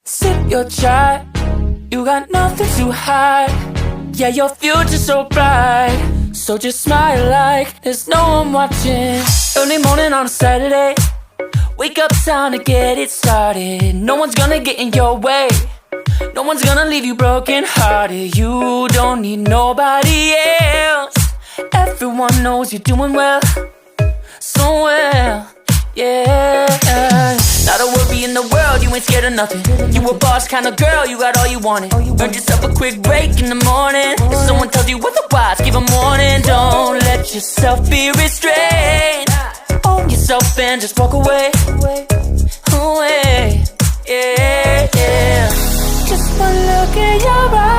Sip your chai, you got nothing to hide. Yeah, your future's so bright, so just smile like there's no one watching. Early morning on a Saturday, wake up, time to get it started. No one's gonna get in your way, no one's gonna leave you broken hearted. You don't need nobody else, everyone knows you're doing well, so well, yeah. Not a worry in the world, you ain't scared of nothing. You a boss kind of girl, you got all you wanted. Earned yourself a quick break in the morning. If someone tells you otherwise, give them warning. Don't let yourself be restrained, own yourself and just walk away, away, yeah, yeah. Just one look in your eyes,